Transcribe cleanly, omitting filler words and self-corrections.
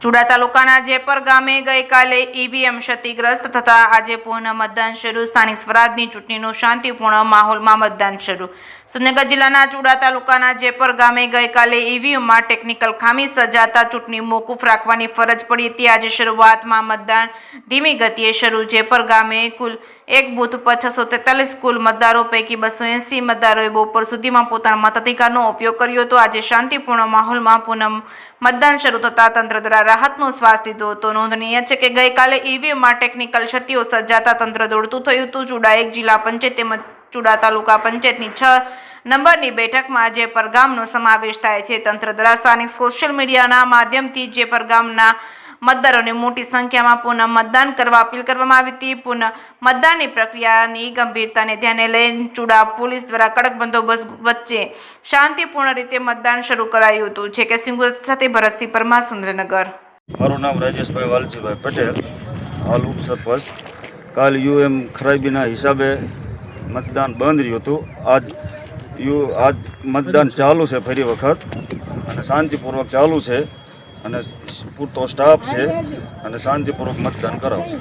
ચુડા તાલુકાના જેપર ગામે ગઈકાલે ઈવીએમ ક્ષતિગ્રસ્ત થતા આજે પુનઃ મતદાન શરૂ. સ્થાનિક સ્વરાજની ચૂંટણીનું શાંતિપૂર્ણ માહોલમાં મતદાન શરૂ. સુરેન્દ્રનગર જિલ્લાના ચુડા તાલુકાના જેપર ગામે ગઈકાલે ઈવીએમમાં ટેકનિકલ ખામી સર્જાતા ચૂંટણી મોકૂફ રાખવાની ફરજ પડી હતી. આજે શરૂઆતમાં મતદાન ધીમી ગતિએ શરૂ. જેપર ગામે કુલ એક બૂથ પર 643 કુલ મતદારો પૈકી 280 મતદારોએ બપોર સુધીમાં પોતાના મતાધિકારનો ઉપયોગ કર્યો હતો. આજે શાંતિપૂર્ણ માહોલમાં પુનઃ મતદાન શરૂ થતા તંત્ર દ્વારા રાહતનો શ્વાસ લીધો હતો. નોંધનીય છે કે ગઈકાલે ઈવીએમમાં ટેકનિકલ ક્ષતિઓ સર્જાતા તંત્ર દોડતું થયું હતું. ચુડા એક જિલ્લા પંચાયત તેમજ ચુડા તાલુકા પંચાયતની 6 નંબરની બેઠકમાં જેપર ગામનો સમાવેશ થાય છે. તંત્ર દ્વારા સ્થાનિક સોશિયલ મીડિયાના માધ્યમથી જેપર ગામના મતદારોને મોટી સંખ્યામાં પુનઃ મતદાન કરવા અપીલ કરવામાં આવી હતી. પુનઃ મતદાનની પ્રક્રિયાની ગંભીરતાને ધ્યાને લઈને ચુડા પોલીસ દ્વારા કડક બંદોબસ્ત વચ્ચે શાંતિપૂર્ણ રીતે મતદાન શરૂ કરાયું હતું. છે કે સિંગુત સાથે ભરતસિંહ પરમાર, સુરેન્દ્રનગર. મારું નામ રાજેશભાઈ વાલજીભાઈ પટેલ, હાલ ઉપસરપંચ. કાલ યુએમ ખરાબીના હિસાબે મતદાન બંધ રહ્યું હતું. આજ મતદાન ચાલુ છે ફરી વખત, અને શાંતિપૂર્વક ચાલુ છે, અને પૂરતો સ્ટાફ છે, અને શાંતિપૂર્વક મતદાન કરાવશે.